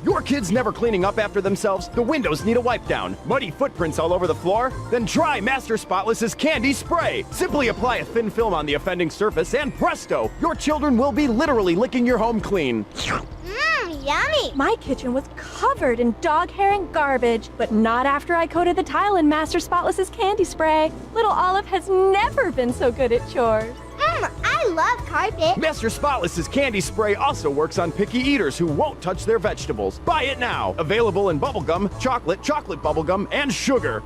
Your kids never cleaning up after themselves? The windows need a wipe down. Muddy footprints all over the floor? Then try Master Spotless's Candy Spray. Simply apply a thin film on the offending surface and presto, your children will be literally licking your home clean. Mmm, yummy. My kitchen was covered in dog hair and garbage, but not after I coated the tile in Master Spotless's Candy Spray. Little Olive has never been so good at chores. I love carpet. Master Spotless's Candy Spray also works on picky eaters who won't touch their vegetables. Buy it now. Available in bubblegum, chocolate bubblegum, and sugar.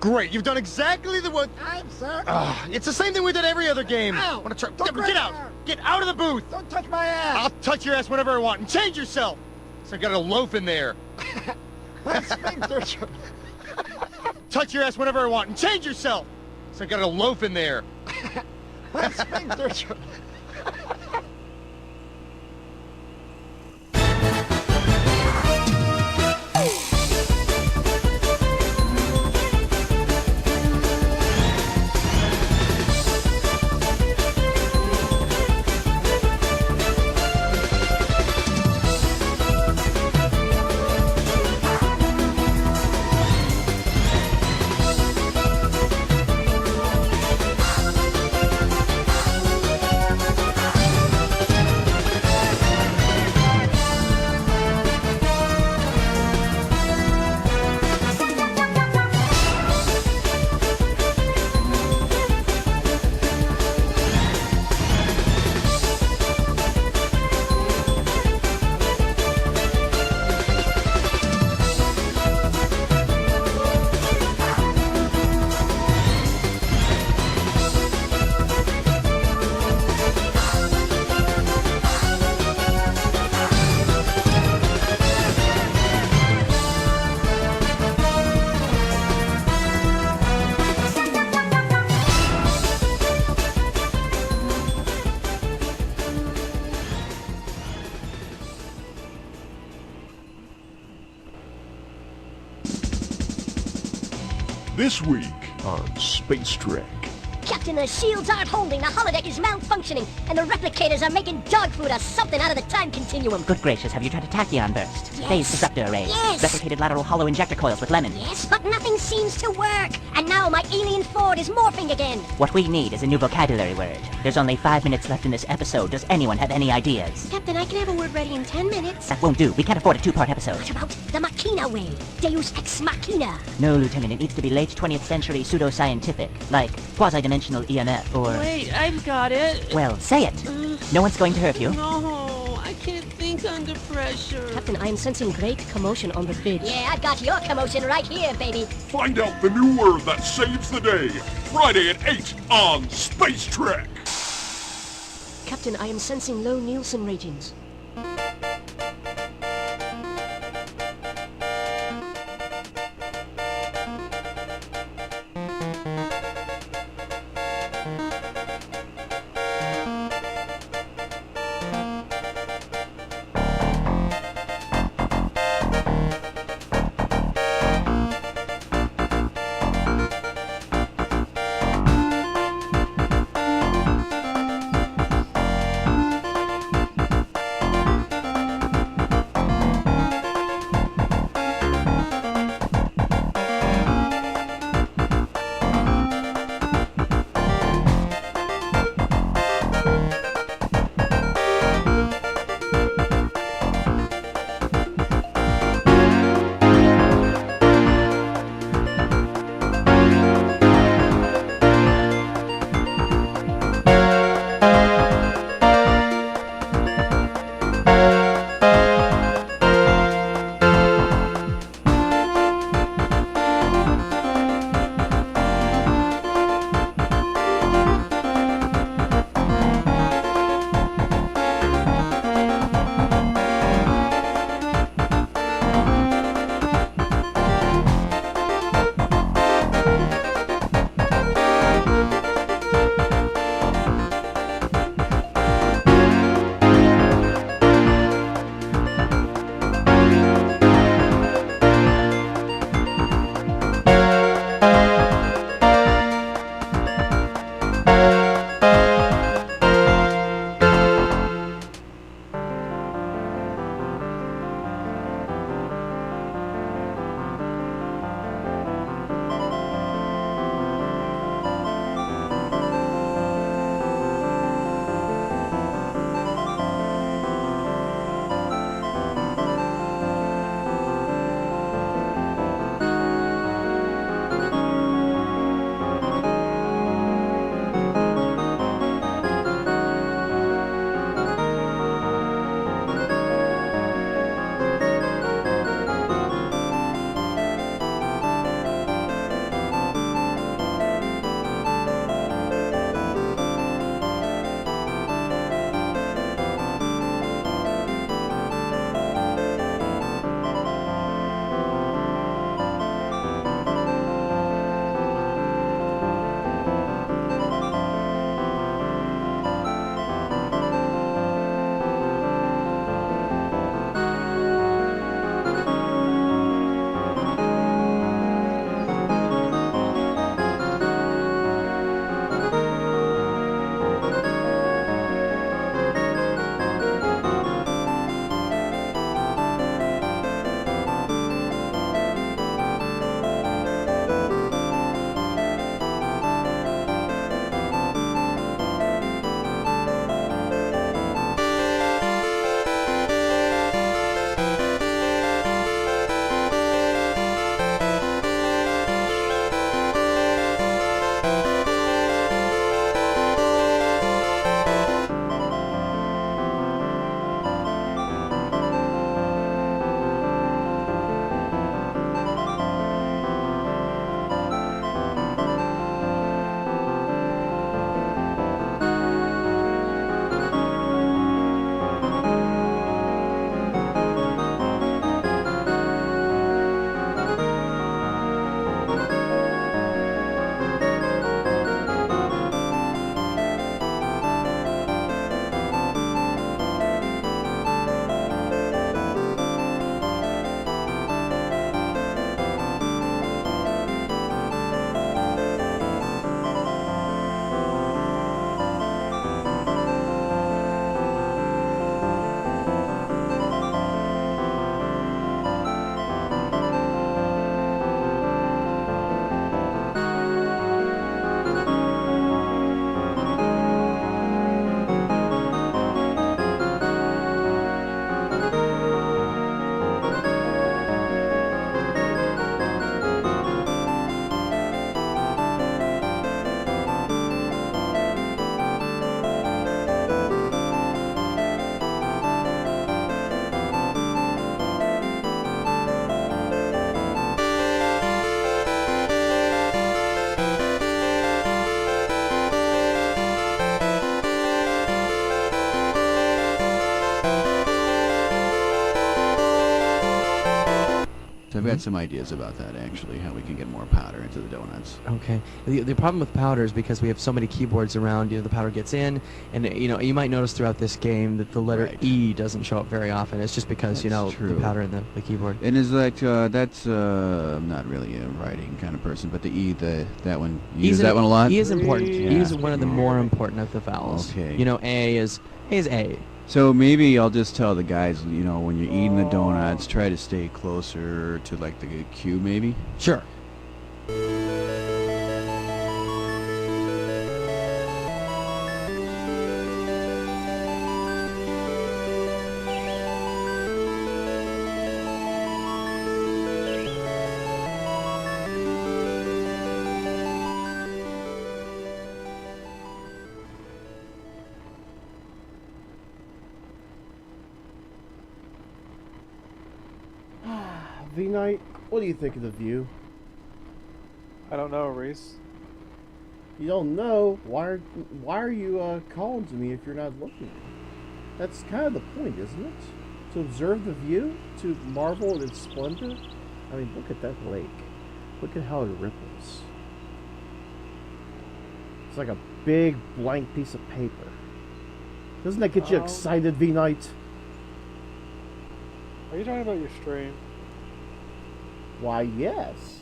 Great, you've done exactly the one. I'm sorry. It's the same thing we did every other game. Ow. Wanna try? Don't Get out! grab me. Get out of the booth! Don't touch my ass. I'll touch your ass whenever I want and change yourself. So I got a loaf in there. Let's make this. Touch your ass whenever I want and change yourself. So I got a loaf in there. Let's make this. This week on Space Trek. Captain, the shields aren't holding, the holodeck is malfunctioning, and the replicators are making dog food or something out of the time continuum. Good gracious, have you tried a tachyon burst? Yes. Phase disruptor array. Yes. Replicated lateral hollow injector coils with lemon. Yes, but nothing seems to work. And now my alien Ford is morphing again. What we need is a new vocabulary word. There's only 5 minutes left in this episode. Does anyone have any ideas? Captain, I can have a word ready in 10 minutes. That won't do. We can't afford a 2-part episode. What about the Machina way? Deus ex machina. No, Lieutenant, it needs to be late 20th century pseudoscientific, like quasi-dimensional EMF or... Wait, I've got it. Well, say it. No one's going to hurt you. No, I can't think under pressure. Captain, I am sensing great commotion on the bridge. Yeah, I've got your commotion right here, baby. Find out the new word that saves the day. Friday at 8 on Space Trek. Captain, I am sensing low Nielsen ratings. So I've got some ideas about that, actually, how we can get more powder into the donuts. Okay. The problem with powder is because we have so many keyboards around, the powder gets in, and you might notice throughout this game that the letter E doesn't show up very often. It's just because, True. the powder in the keyboard. And is that, I'm not really a writing kind of person, but the E, that one, you use that one a lot? E is important. Yeah. E is one of the more important of the vowels. Okay. A is A. So maybe I'll just tell the guys, when you're eating the donuts, try to stay closer to, like, the Q, maybe? Sure. V-Knight, what do you think of the view? I don't know, Reese. You don't know? Why are you calling to me if you're not looking? That's kind of the point, isn't it? To observe the view? To marvel at its splendor? I mean, look at that lake. Look at how it ripples. It's like a big blank piece of paper. Doesn't that get you excited, V-Knight? Are you talking about your stream? Why, yes.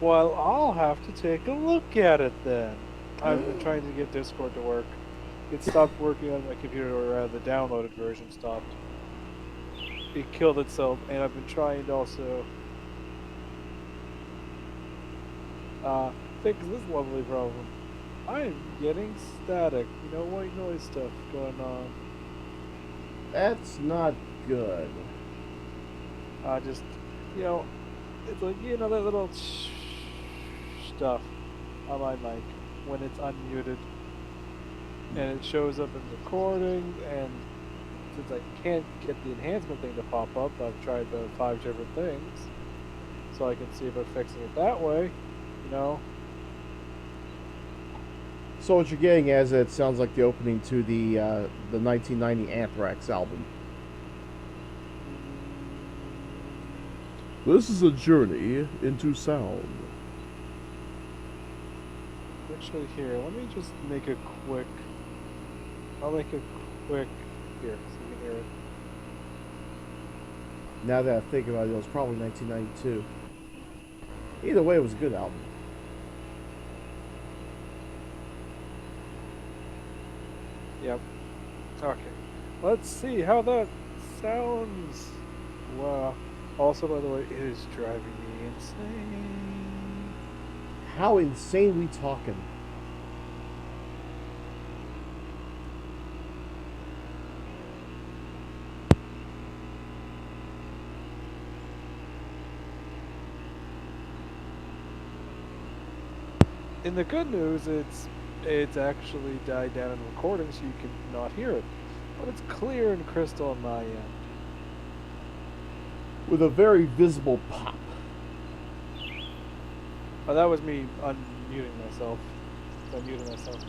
Well, I'll have to take a look at it then. I've been trying to get Discord to work. It stopped working on my computer, or rather the downloaded version stopped. It killed itself, and I've been trying to also fix this lovely problem. I'm getting static, white noise stuff going on. That's not good. Just, it's like, that little stuff on my mic when it's unmuted. And it shows up in recordings, and since I can't get the enhancement thing to pop up, I've tried the 5 different things. So I can see about fixing it that way, So what you're getting at is it sounds like the opening to the 1990 Anthrax album. This is a journey into sound. Actually, here, let me just make a quick... I'll make a quick... Here, so you can hear it. Now that I think about it, it was probably 1992. Either way, it was a good album. Yep. Okay. Let's see how that sounds. Wow. Also, by the way, it is driving me insane. How insane we talking? In the good news, it's actually died down in recording, so you can not hear it. But it's clear and crystal on my end. With a very visible pop. Oh, that was me unmuting myself. So I'm muting myself.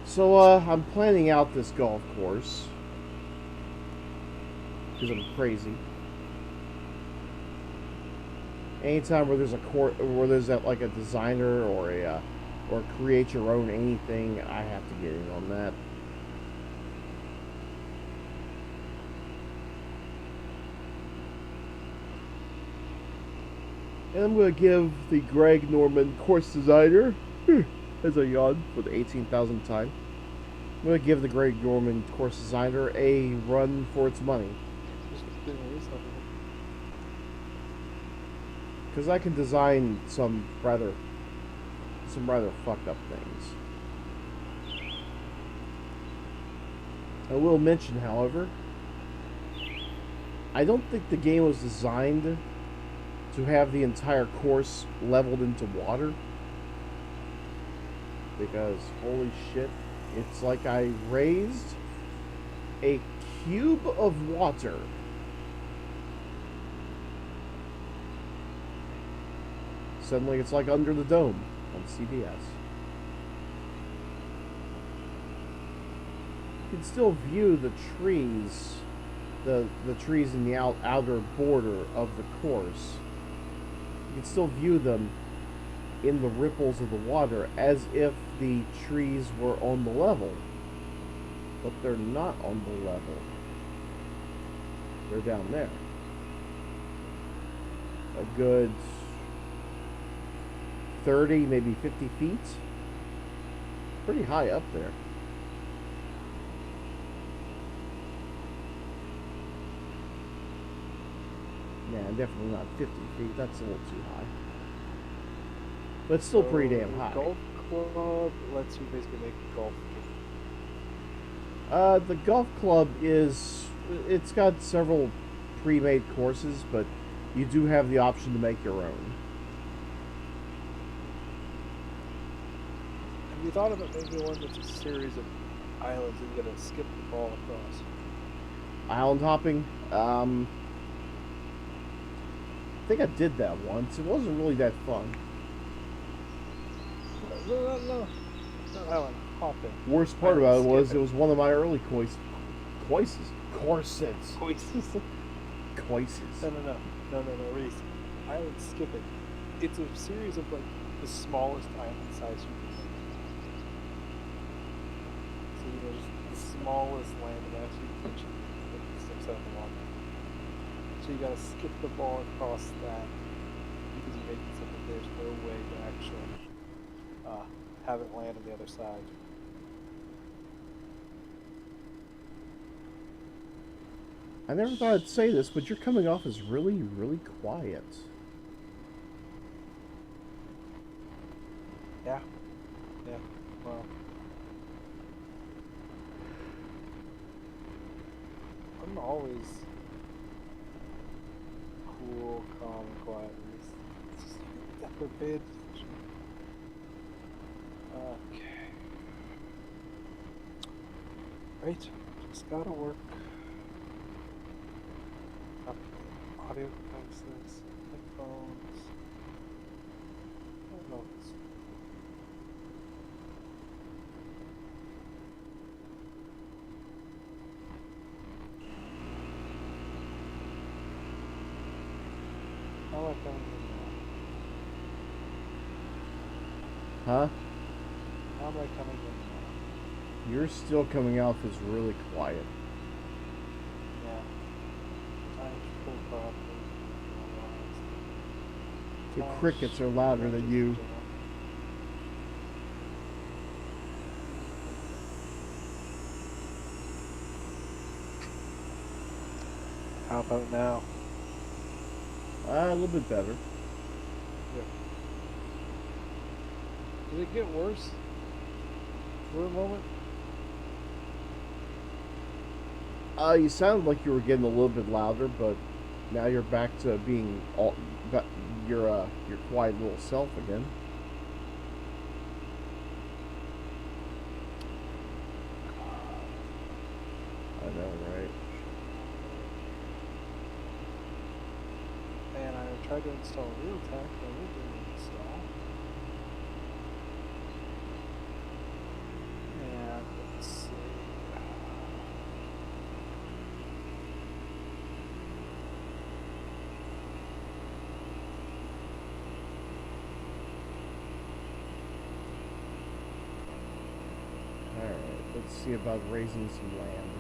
So, I'm planning out this golf course. Because I'm crazy. Anytime where there's like a designer or or create your own anything, I have to get in on that. And I'm going to give the Greg Norman course designer, as I yawn for the 18,000th time, I'm going to give the Greg Norman course designer a run for its money. Because I can design some rather fucked up things. I will mention, however, I don't think the game was designed to have the entire course leveled into water. Because, holy shit, it's like I raised a cube of water. Suddenly it's like Under the Dome on CBS. can still view the trees, the trees in the outer border of the course. You can still view them in the ripples of the water as if the trees were on the level. But they're not on the level. They're down there. A good 30, maybe 50 feet. Pretty high up there. Yeah, definitely not 50 feet. That's a little too high. But it's still pretty damn high. Golf club lets you basically make golf. The golf club it's got several pre-made courses, but you do have the option to make your own. Have you thought about maybe one that's a series of islands that you gotta skip the ball across? Island hopping? I think I did that once. It wasn't really that fun. No, island hopping. Worst part about it was skipping. it was one of my early courses. Courses. Courses. No, Reese. Island skipping. It's a series of like the smallest island size you can make. So just the smallest land mass you can reach that sticks out the water. So you gotta skip the ball across that because you make it so that there's no way to actually have it land on the other side. I never thought I'd say this, but you're coming off as really, really quiet. Yeah. Well, I'm always cool, calm, and quiet. It's just never paid attention. Okay. Right. Just gotta work. Up audio devices, headphones. What else? How am I coming in now? Huh? How am I coming in now? You're still coming off as really quiet. Yeah. I pull properly. The crickets are louder than you. How about now? A little bit better. Yeah. Did it get worse for a moment? You sounded like you were getting a little bit louder, but now you're back to being your quiet little self again. I know, right? And I tried to install Realtek, but it didn't install. And let's see. Alright, let's see about raising some land.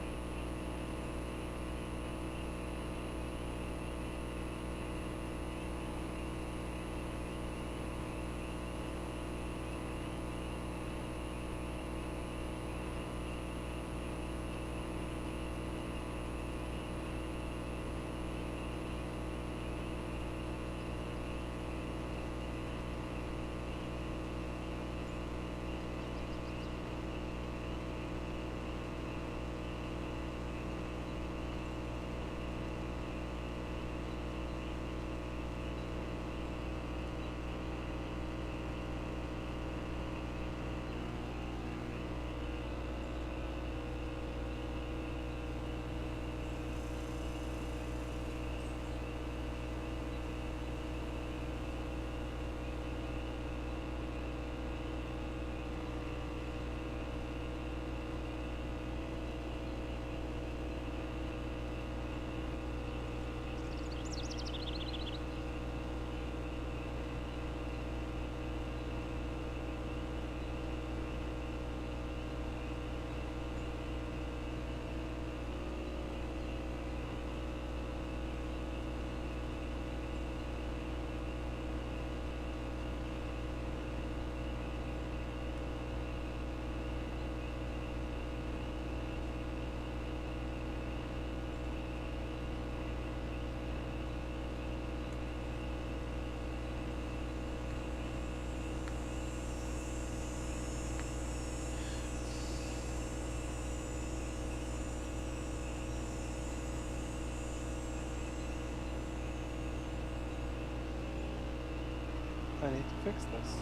I need to fix this.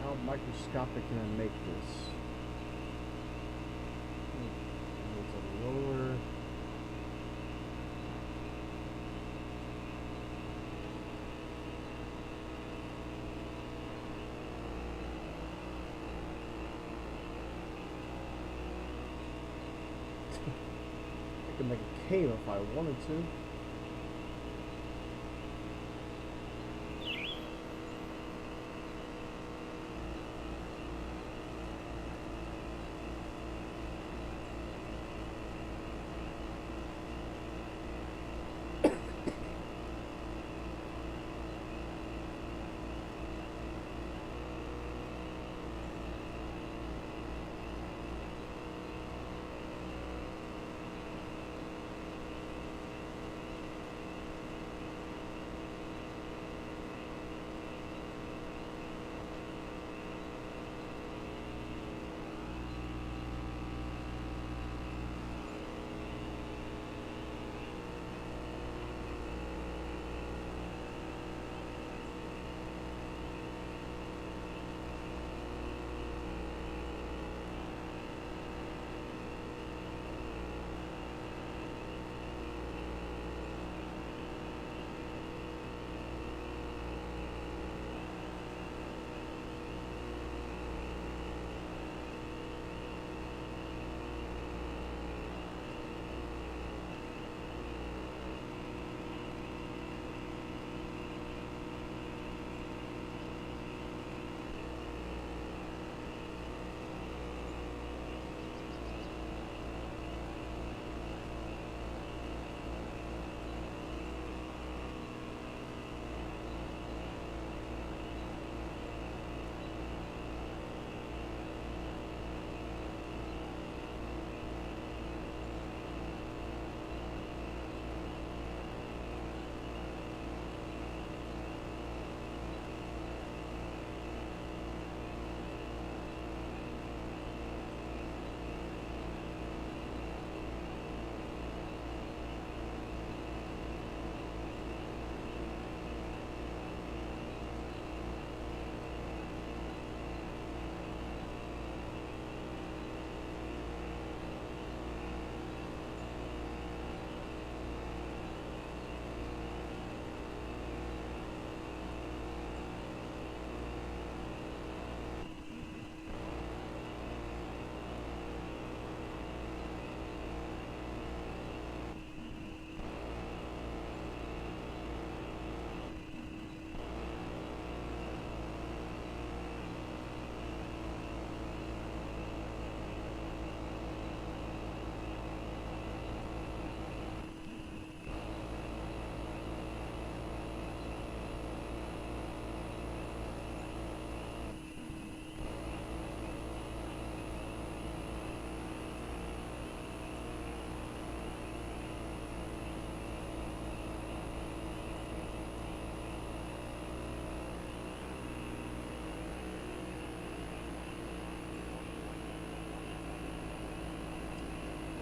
How microscopic can I make this? It's a lower. I could make a cave if I wanted to.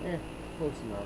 Close enough.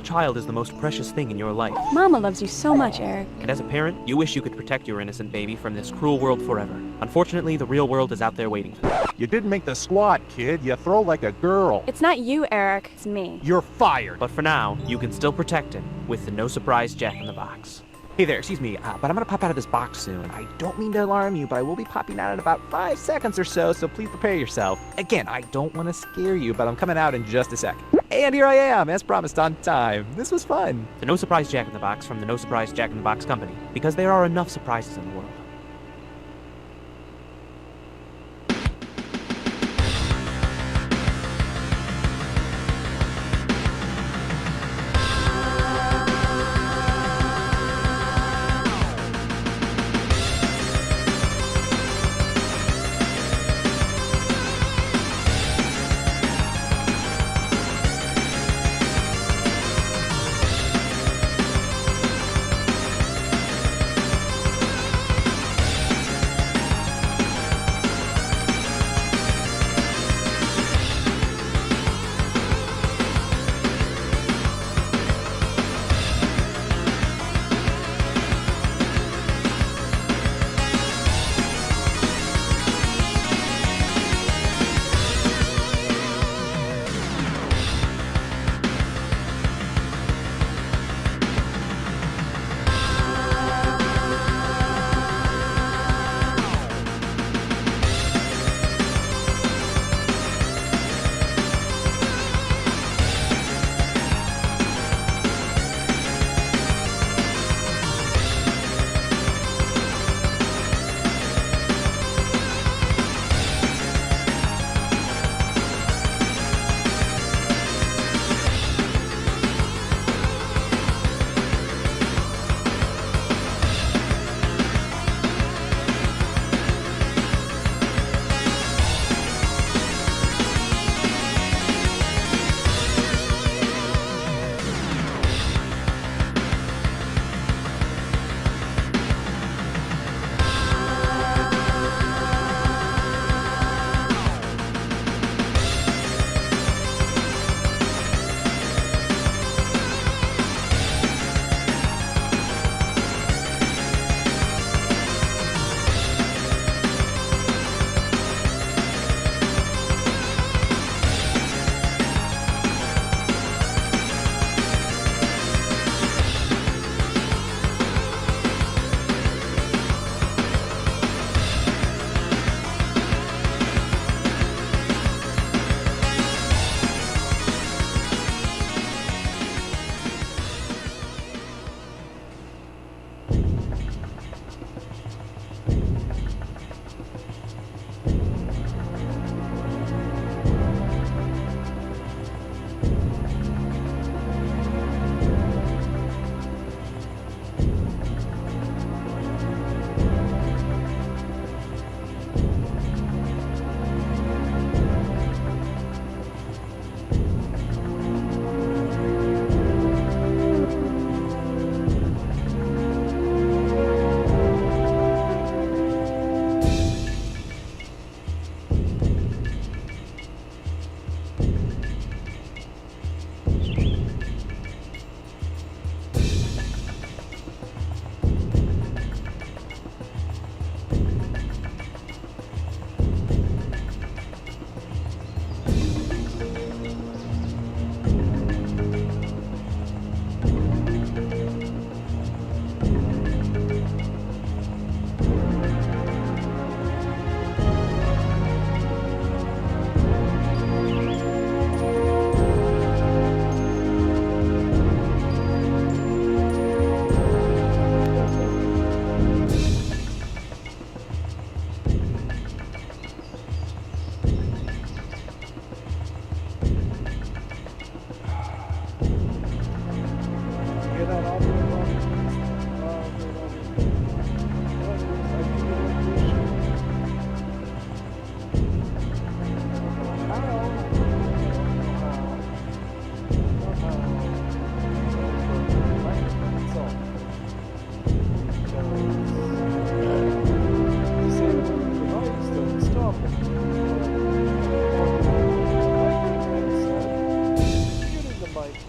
child is the most precious thing in your life. Mama loves you so much, Eric. And as a parent, you wish you could protect your innocent baby from this cruel world forever. Unfortunately, the real world is out there waiting for you. You didn't make the squad, kid. You throw like a girl. It's not you, Eric. It's me. You're fired. But for now, you can still protect him with the No Surprise Jack-in-the-Box. Hey there, excuse me, but I'm gonna pop out of this box soon. I don't mean to alarm you, but I will be popping out in about 5 seconds or so please prepare yourself. Again, I don't want to scare you, but I'm coming out in just a sec. And here I am, as promised, on time. This was fun. The No Surprise Jack-in-the-Box from the No Surprise Jack-in-the-Box Company, because there are enough surprises in the world.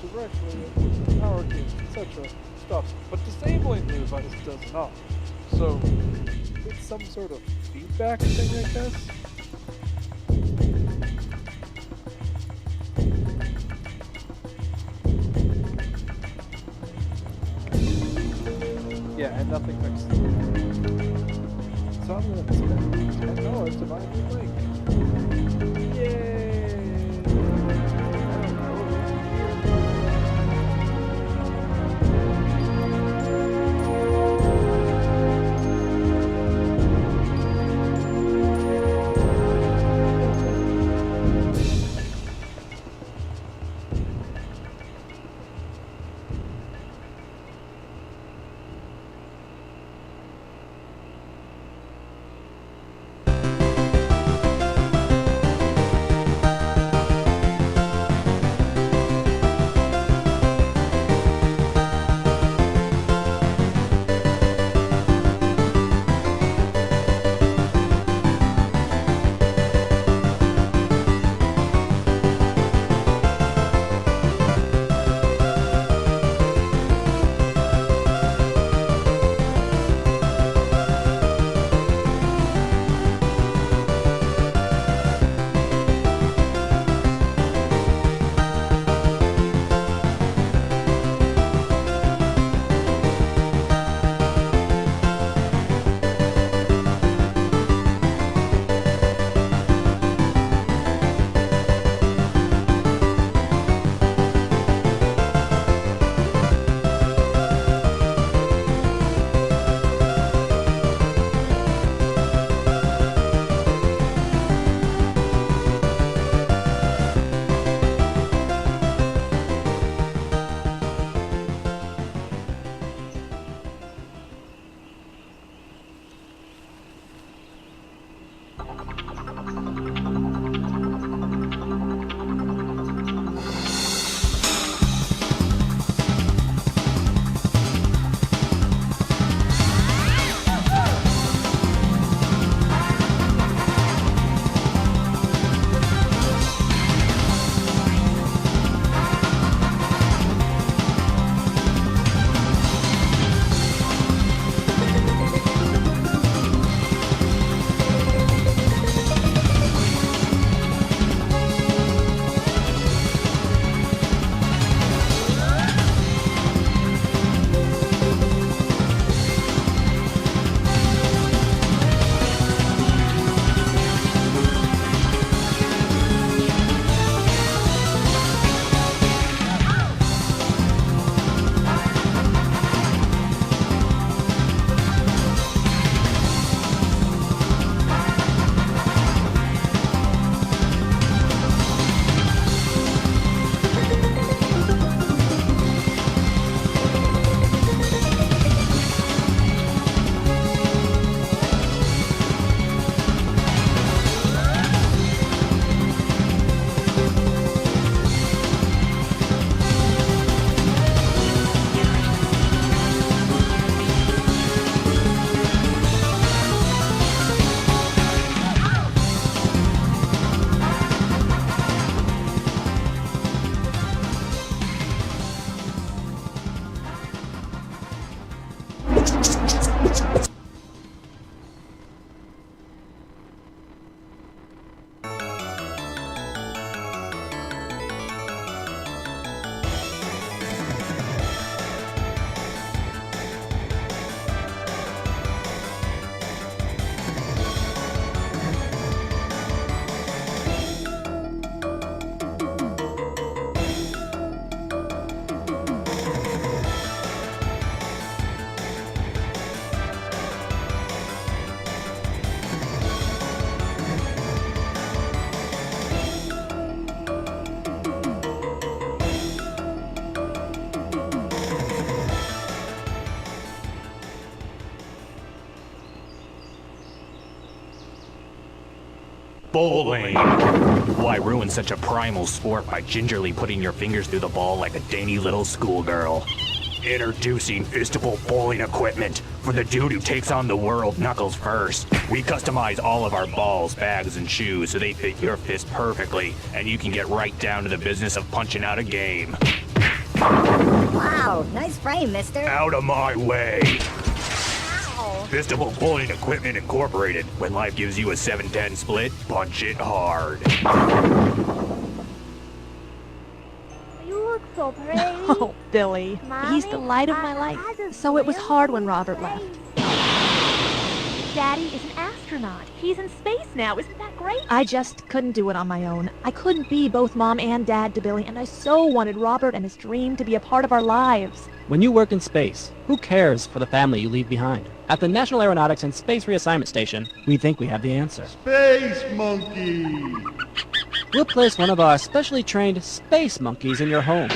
directly but disabling the device does not. So, it's some sort of feedback thing, I guess? Yeah, and nothing fixed. So I'm gonna spend $10 to buy a new mic. Yay! I don't know. Bowling! Why ruin such a primal sport by gingerly putting your fingers through the ball like a dainty little schoolgirl? Introducing fistable bowling equipment for the dude who takes on the world knuckles first. We customize all of our balls, bags, and shoes so they fit your fist perfectly, and you can get right down to the business of punching out a game. Wow, nice frame, mister. Out of my way. Fistable Pulling Equipment Incorporated. When life gives you a 7-10 split, punch it hard. You look so pretty. Oh, Billy. Mommy, He's the light of my life. So it was hard when Robert left. Daddy is an astronaut. He's in space now. Isn't that great? I just couldn't do it on my own. I couldn't be both mom and dad to Billy, and I so wanted Robert and his dream to be a part of our lives. When you work in space, who cares for the family you leave behind? At the National Aeronautics and Space Reassignment Station, we think we have the answer. Space monkey! We'll place one of our specially trained space monkeys in your home.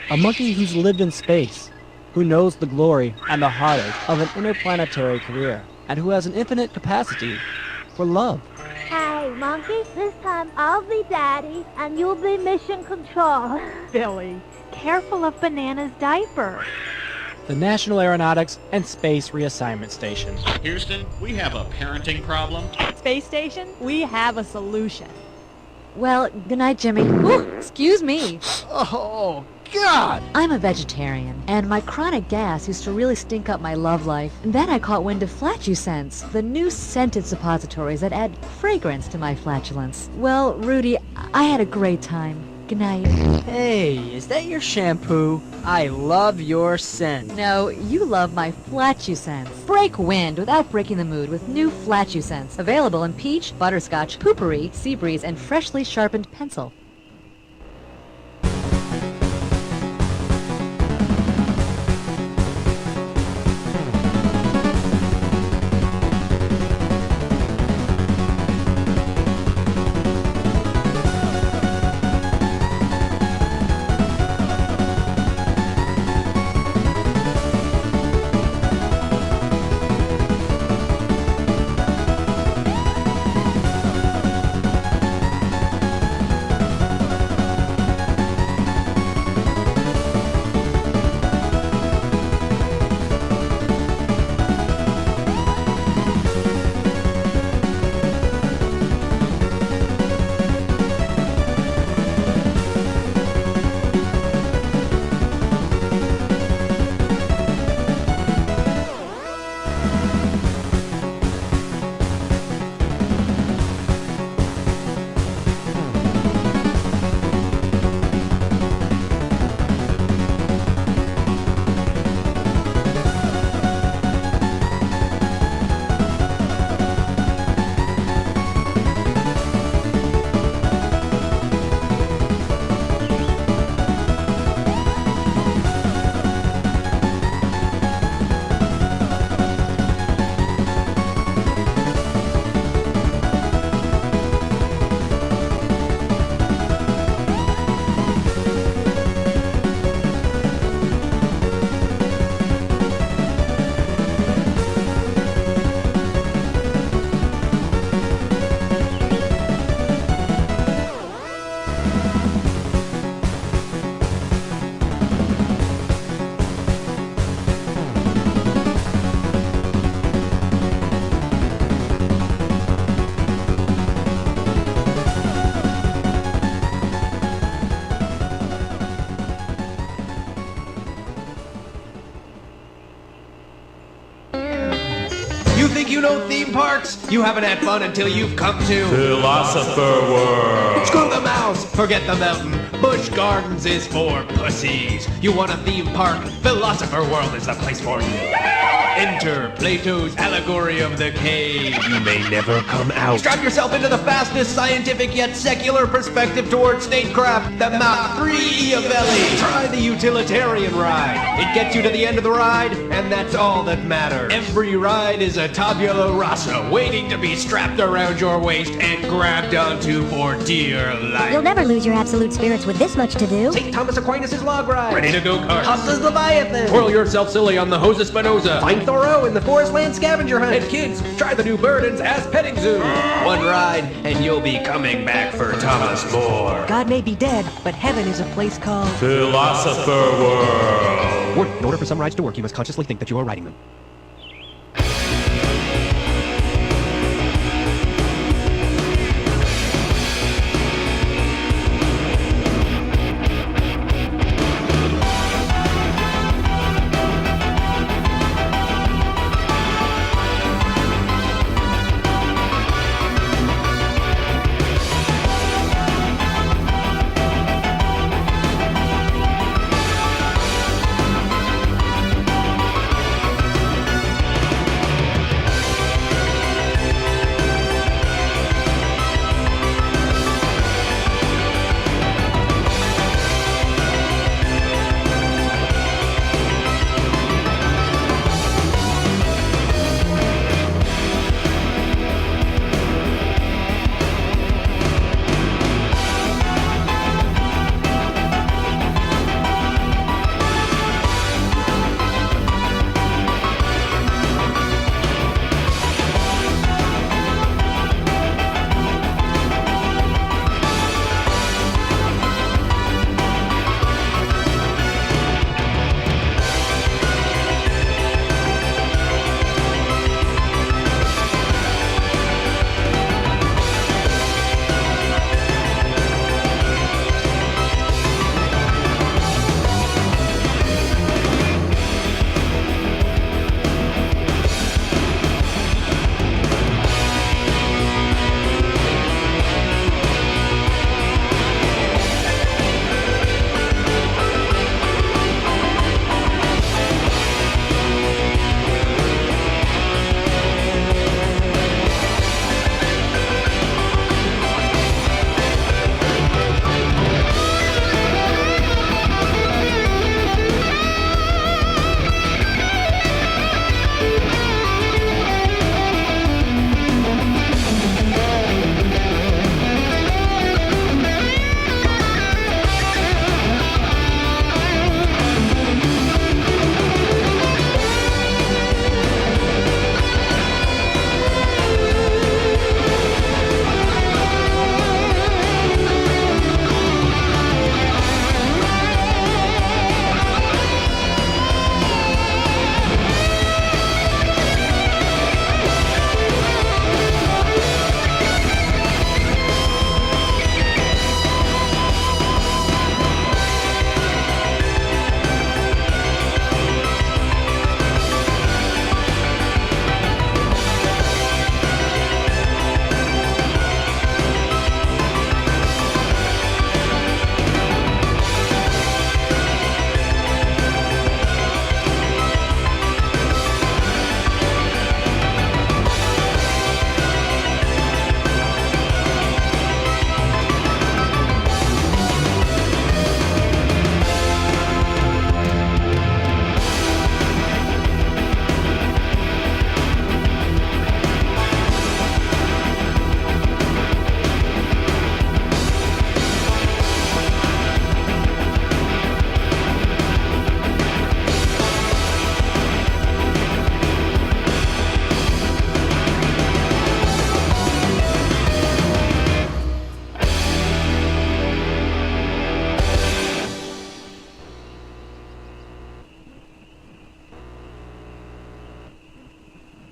A monkey who's lived in space, who knows the glory and the heartache of an interplanetary career, and who has an infinite capacity for love. Hey, monkey, this time I'll be daddy and you'll be mission control. Billy, careful of Banana's diaper. The National Aeronautics and Space Reassignment Station. Houston, we have a parenting problem. Space station, we have a solution. Well, good night, Jimmy. Ooh, excuse me. Oh, God! I'm a vegetarian, and my chronic gas used to really stink up my love life. And then I caught wind of Flatulence, the new scented suppositories that add fragrance to my flatulence. Well, Rudy, I had a great time. Good night. Hey, is that your shampoo? I love your scent. No, you love my Flatulence. Break wind without breaking the mood with new Flatulence. Available in peach, butterscotch, poopery, sea breeze, and freshly sharpened pencil. You think you know theme parks? You haven't had fun until you've come to Philosopher World. Screw the mouse, forget the mountain. Busch Gardens is for pussies. You want a theme park? Philosopher World is the place for you. Enter Plato's allegory of the cave. You may never come out. Strap yourself into the fastest scientific yet secular perspective towards statecraft, the Mach 3 Iavelli. Try the utilitarian ride. It gets you to the end of the ride, and that's all that matters. Every ride is a tabula rasa waiting to be strapped around your waist and grabbed onto for dear life. You'll never lose your absolute spirits with this much to do. St. Thomas Aquinas' log ride. Ready to go kart. Hustlers Leviathan. Twirl yourself silly on the Jose Spinoza. Find Thoreau in the Forest Land Scavenger Hunt. And kids, try the new Burden's Ass Petting Zoo. One ride, and you'll be coming back for Thomas More. God may be dead, but heaven is a place called Philosopher World. Warning, in order for some rides to work, you must consciously think that you are riding them.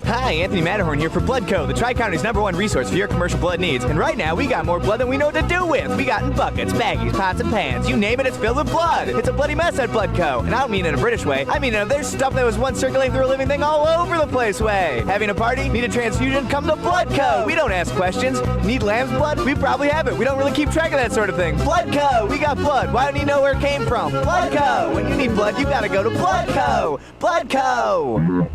Hi, Anthony Matterhorn here for Blood Co., the Tri-County's #1 resource for your commercial blood needs. And right now, we got more blood than we know what to do with. We got in buckets, baggies, pots, and pans. You name it, it's filled with blood. It's a bloody mess at Blood Co. And I don't mean in a British way. I mean there's stuff that was once circulating through a living thing all over the place way. Having a party? Need a transfusion? Come to Blood Co. We don't ask questions. Need lamb's blood? We probably have it. We don't really keep track of that sort of thing. Blood Co. We got blood. Why don't you know where it came from? Blood Co. When you need blood, you gotta go to Blood Co. Blood Co.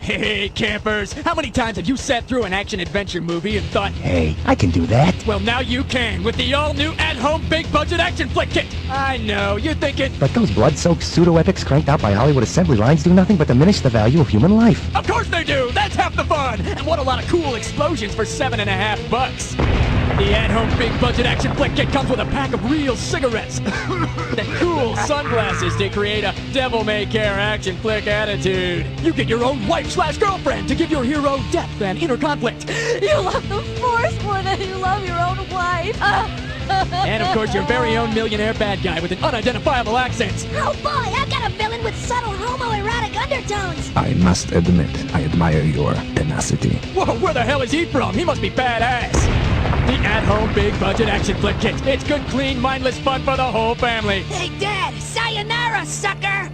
Hey, campers! How many times have you sat through an action-adventure movie and thought, Hey, I can do that. well, now you can with the all-new at-home big-budget action flick kit! I know, you're thinking, But those blood-soaked pseudo-epics cranked out by Hollywood assembly lines do nothing but diminish the value of human life. of course they do! That's half the fun! And what a lot of cool explosions for $7.50. The at-home big-budget action flick kit comes with a pack of real cigarettes and cool sunglasses to create a devil-may-care action flick attitude. You get your own wife/girlfriend to give your hero depth and inner conflict. You love the Force more than you love your own wife. And of course, your very own millionaire bad guy with an unidentifiable accent. Oh boy, I've got a villain with subtle homoerotic undertones. I must admit, I admire your tenacity. Whoa, where the hell is he from? He must be badass. The at-home big-budget action flick kit. It's good, clean, mindless fun for the whole family. Hey, Dad, sayonara, sucker!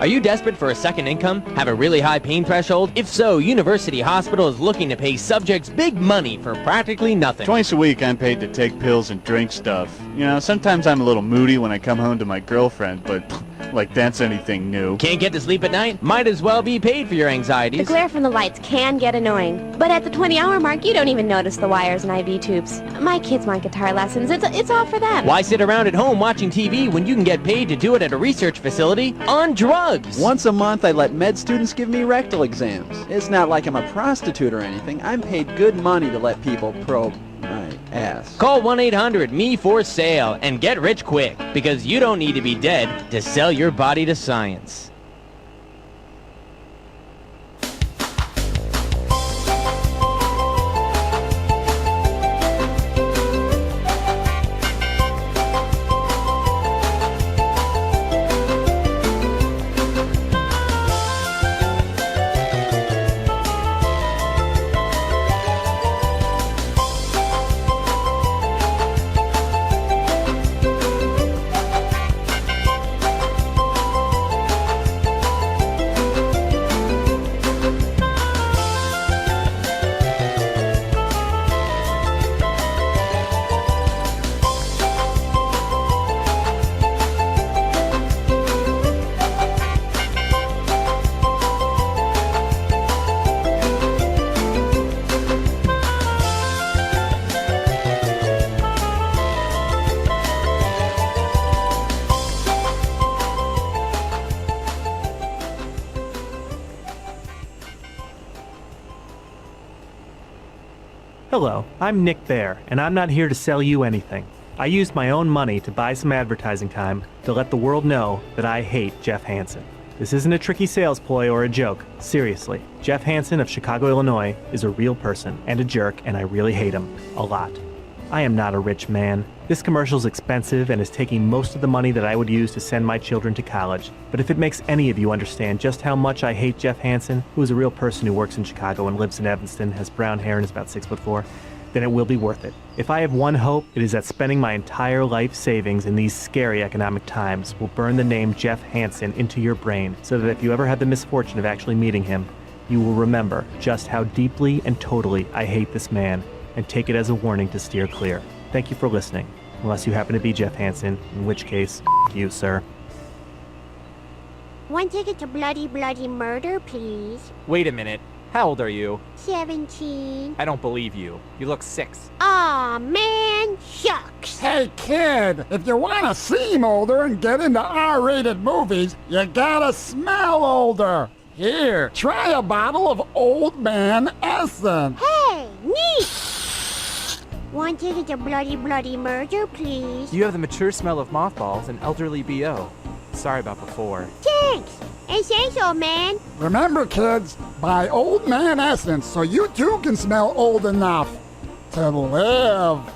Are you desperate for a second income? Have a really high pain threshold? If so, University Hospital is looking to pay subjects big money for practically nothing. Twice a week I'm paid to take pills and drink stuff. You know, sometimes I'm a little moody when I come home to my girlfriend, but like that's anything new. Can't get to sleep at night? Might as well be paid for your The anxieties. glare from the lights can get annoying, but at the 20-hour mark, you don't even notice the wires and IV tubes. My kids want guitar lessons. It's all for them. Why sit around at home watching TV when you can get paid to do it at a research facility on drugs? Once a month, I let med students give me rectal exams. It's not like I'm a prostitute or anything. I'm paid good money to let people probe my ass. Call 1-800-ME-FOR-SALE and get rich quick, because you don't need to be dead to sell your body to science. Hello, I'm Nick Bear, and I'm not here to sell you anything. I used my own money to buy some advertising time to let the world know that I hate Jeff Hansen. This isn't a tricky sales ploy or a joke. Seriously, Jeff Hansen of Chicago, Illinois is a real person and a jerk, and I really hate him. A lot. I am not a rich man. This commercial's expensive and is taking most of the money that I would use to send my children to college. But if it makes any of you understand just how much I hate Jeff Hansen, who is a real person who works in Chicago and lives in Evanston, has brown hair and is about 6'4", then it will be worth it. If I have one hope, it is that spending my entire life savings in these scary economic times will burn the name Jeff Hansen into your brain, so that if you ever had the misfortune of actually meeting him, you will remember just how deeply and totally I hate this man, and take it as a warning to steer clear. Thank you for listening, unless you happen to be Jeff Hansen, in which case, you, sir. One ticket to Bloody Bloody Murder, please. Wait a minute. How old are you? 17. I don't believe you. You look 6. Aw, man, shucks. Hey, kid, if you want to seem older and get into R-rated movies, you gotta smell older. Here, try a bottle of Old Man Essence. Hey, neat. One ticket to Bloody Bloody Murder, please. You have the mature smell of mothballs and elderly B.O. Sorry about before. Thanks. And thanks, old man. Remember, kids, buy Old Man Essence so you too can smell old enough to live.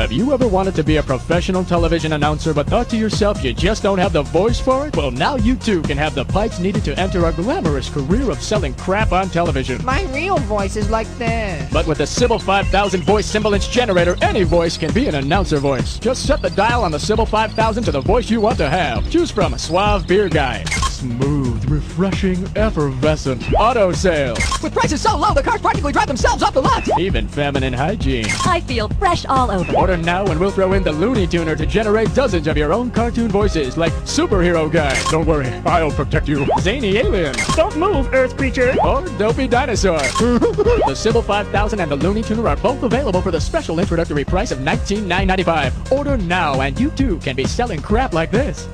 Have you ever wanted to be a professional television announcer but thought to yourself you just don't have the voice for it? Well, now you too can have the pipes needed to enter a glamorous career of selling crap on television. My real voice is like this. But with the Sybil 5000 voice semblance generator, any voice can be an announcer voice. Just set the dial on the Sybil 5000 to the voice you want to have. Choose from Suave Beer Guy, smooth, refreshing, effervescent, auto sales. With prices so low, the cars practically drive themselves off the lot. Even feminine hygiene. I feel fresh all over. Order now and we'll throw in the Looney Tuner to generate dozens of your own cartoon voices like Superhero Guy. Don't worry, I'll protect you. Zany Alien. Don't move, Earth Creature. Or Dopey Dinosaur. The Sybil 5000 and the Looney Tuner are both available for the special introductory price of $19,995. Order now and you too can be selling crap like this.